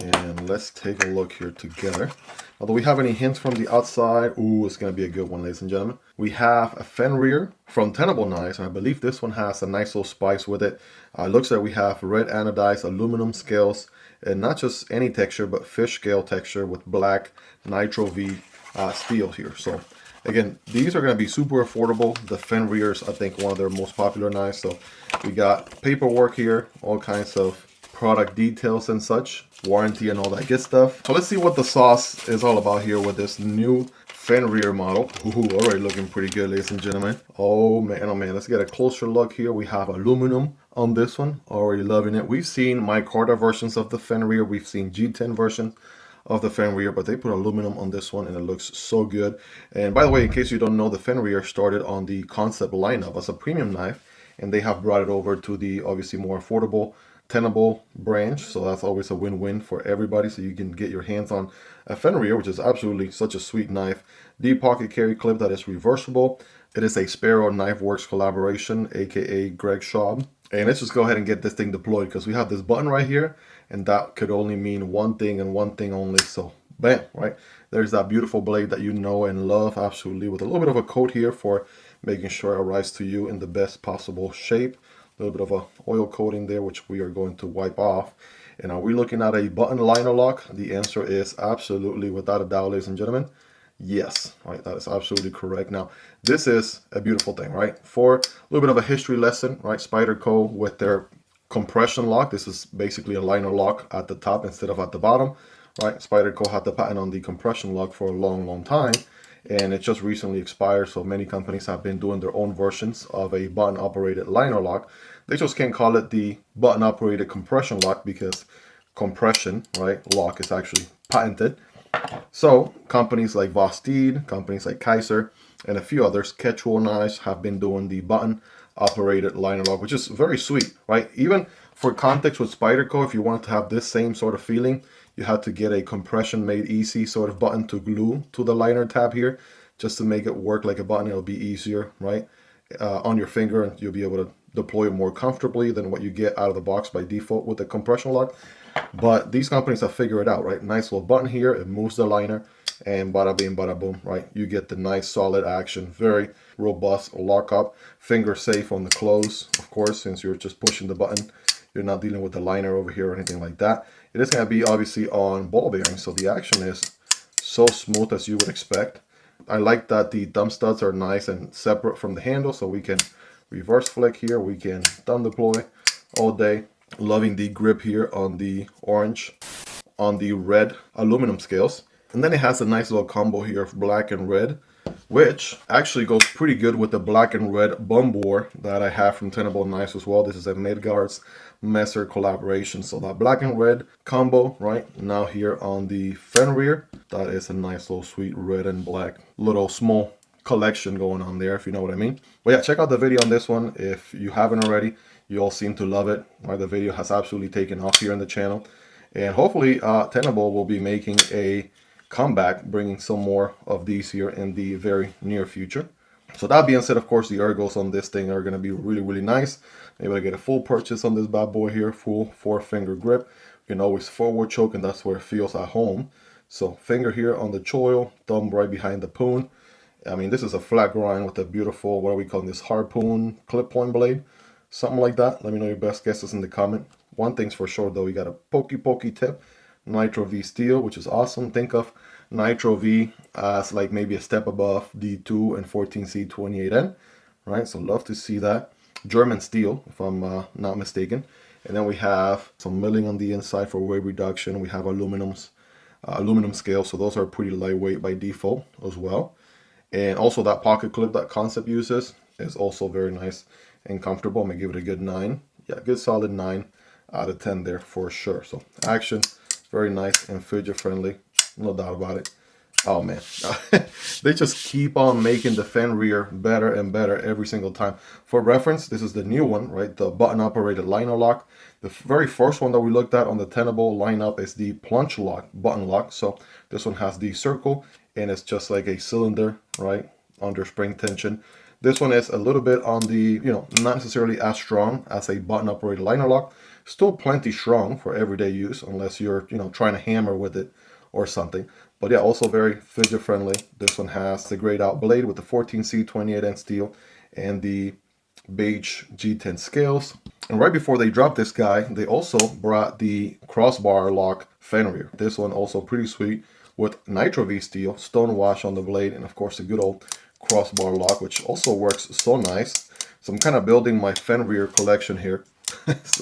And let's take a look here together. Although we have any hints from the outside, ooh, it's going to be a good one, ladies and gentlemen. We have a Fenrir from Tenable Knives, and I believe this one has a nice little spice with it. Looks like we have red anodized aluminum scales, and not just any texture, but fish scale texture with black Nitro V steel here. So again, these are going to be super affordable. The Fenrirs, I think, one of their most popular knives. So we got paperwork here, all kinds of product details and such, warranty and all that good stuff. So let's see what the sauce is all about here with this new Fenrir model. Ooh, already looking pretty good, ladies and gentlemen. Oh man, let's get a closer look here. We have aluminum on this one, already loving it. We've seen micarta versions of the Fenrir, we've seen G10 versions of the Fenrir, but they put aluminum on this one and it looks so good. And by the way, in case you don't know, the Fenrir started on the Kansept lineup as a premium knife, and they have brought it over to the obviously more affordable Tenable branch, so that's always a win-win for everybody. So you can get your hands on a Fenrir, which is absolutely such a sweet knife. The pocket carry clip that is reversible. It is a Sparrow Knife Works collaboration, aka Greg Schaub. And let's just go ahead and get this thing deployed, because we have this button right here, and that could only mean one thing and one thing only. So bam, right? There's that beautiful blade that you know and love, absolutely, with a little bit of a coat here for making sure it arrives to you in the best possible shape. A little bit of a oil coating there, which we are going to wipe off. And are we looking at a button liner lock? The answer is absolutely, without a doubt, ladies and gentlemen, yes. Right, that is absolutely correct. Now, this is a beautiful thing, right? For a little bit of a history lesson, right? Spyderco with their compression lock. This is basically a liner lock at the top instead of at the bottom, right? Spyderco had the patent on the compression lock for a long time, and it just recently expired. So many companies have been doing their own versions of a button operated liner lock. They just can't call it the button operated compression lock, because compression, right, lock is actually patented. So companies like Vostede, companies like Kaiser, and a few others, Quechua knives, have been doing the button operated liner lock, which is very sweet, right? Even for context with Spyderco, if you wanted to have this same sort of feeling, you had to get a compression made easy sort of button to glue to the liner tab here, just to make it work like a button. It'll be easier, right, on your finger, and you'll be able to deploy it more comfortably than what you get out of the box by default with the compression lock. But these companies have figured it out, right? Nice little button here, it moves the liner, and bada bing, bada boom, right? You get the nice solid action, very robust lock up, finger safe on the close, of course, since you're just pushing the button. You're not dealing with the liner over here or anything like that. It is going to be obviously on ball bearings, so the action is so smooth as you would expect. I like that the thumb studs are nice and separate from the handle, so we can reverse flick here, we can thumb deploy all day. Loving the grip here on the orange, on the red aluminum scales. And then it has a nice little combo here of black and red, which actually goes pretty good with the black and red bump bore that I have from Tenable Knives as well. This is a Midgard's Messer collaboration. So that black and red combo, right, now here on the Fenrir, that is a nice little sweet red and black little small collection going on there, if you know what I mean. But yeah, check out the video on this one if you haven't already. You all seem to love it, right? The video has absolutely taken off here on the channel, and hopefully Tenable will be making a comeback, bringing some more of these here in the very near future. So that being said, of course, the ergos on this thing are going to be really nice. Able to get a full purchase on this bad boy here, full 4-finger grip. You can always forward choke, and that's where it feels at home. So finger here on the choil, thumb right behind the poon. I mean, this is a flat grind with a beautiful, what are we calling this, harpoon clip point blade, something like that. Let me know your best guesses in the comment. One thing's for sure though, you got a pokey tip, Nitro V steel, which is awesome. Think of Nitro V as like maybe a step above D2 and 14C28N, right? So love to see that. German steel, if I'm not mistaken. And then we have some milling on the inside for weight reduction. We have aluminum scale, so those are pretty lightweight by default as well. And also that pocket clip that Kansept uses is also very nice and comfortable. I'm gonna give it a good 9. Yeah, good solid 9 out of 10 there for sure. So action, very nice and fidget friendly, no doubt about it. Oh man, they just keep on making the Fenrir better and better every single time. For reference, this is the new one, right? The button operated liner lock. The very first one that we looked at on the Tenable lineup is the plunge lock, button lock. So this one has the circle, and it's just like a cylinder, right, under spring tension. This one is a little bit on the, not necessarily as strong as a button operated liner lock, Still plenty strong for everyday use, unless you're, trying to hammer with it or something. But yeah, also very fidget friendly. This one has the grayed out blade with the 14C 28N steel and the beige G10 scales. And right before they dropped this guy, they also brought the crossbar lock Fenrir. This one also pretty sweet with Nitro V steel, stone wash on the blade, and of course the good old crossbar lock, which also works so nice. So I'm kind of building my Fenrir collection here.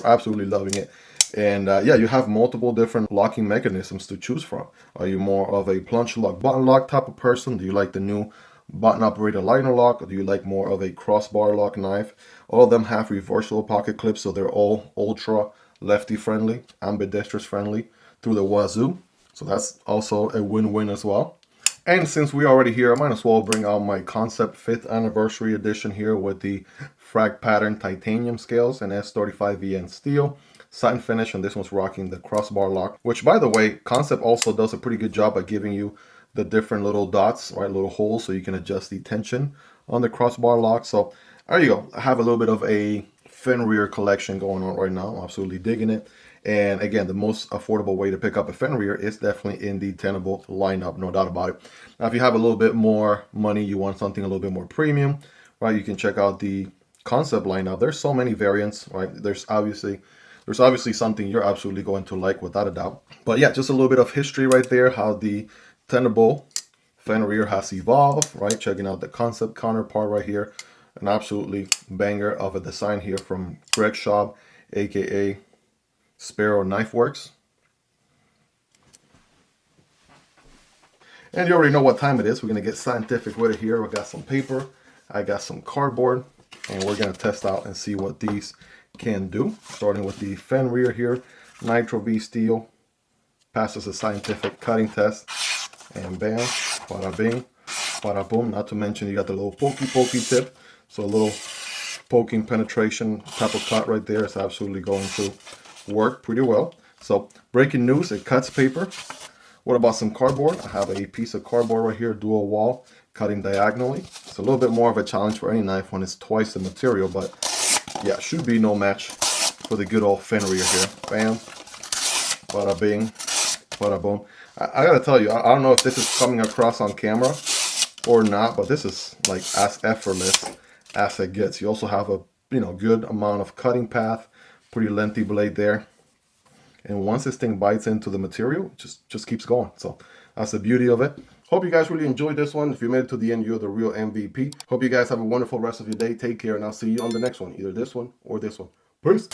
Absolutely loving it. And yeah, you have multiple different locking mechanisms to choose from. Are you more of a plunge lock, button lock type of person? Do you like the new button operated liner lock, or do you like more of a crossbar lock knife? All of them have reversible pocket clips, so they're all ultra lefty friendly, ambidextrous friendly through the wazoo. So that's also a win-win as well. And since we're already here, I might as well bring out my Kansept 5th anniversary edition here with the frag pattern titanium scales and S35VN steel. Satin finish, and this one's rocking the crossbar lock, which, by the way, Kansept also does a pretty good job at giving you the different little dots, right, little holes, so you can adjust the tension on the crossbar lock. So there you go. I have a little bit of a Fenrir collection going on right now. I'm absolutely digging it. And again, the most affordable way to pick up a Fenrir is definitely in the Tenable lineup, no doubt about it. Now, if you have a little bit more money, you want something a little bit more premium, right, you can check out the Kansept lineup. There's so many variants, right? There's obviously something you're absolutely going to like, without a doubt. But yeah, just a little bit of history right there, how the Tenable Fenrir has evolved, right? Checking out the Kansept counterpart right here. An absolutely banger of a design here from Greg Schaub, aka Sparrow Knife Works. And you already know what time it is. We're going to get scientific with it here. We got some paper, I got some cardboard, and we're going to test out and see what these can do. Starting with the Fenrir here, Nitro V steel, passes a scientific cutting test, and bam, bada bing, bada boom. Not to mention you got the little pokey tip, so a little poking penetration type of cut right there is absolutely going to work pretty well. So breaking news, it cuts paper. What about some cardboard? I have a piece of cardboard right here, dual wall, cutting diagonally. It's a little bit more of a challenge for any knife when it's twice the material, but yeah, should be no match for the good old Fenrir here. Bam, bada bing, bada boom. I gotta tell you, I don't know if this is coming across on camera or not, but this is like as effortless as it gets. You also have a good amount of cutting path, pretty lengthy blade there. And once this thing bites into the material, it just keeps going. So that's the beauty of it. Hope you guys really enjoyed this one. If you made it to the end, you're the real MVP. Hope you guys have a wonderful rest of your day. Take care, and I'll see you on the next one. Either this one or this one. Peace.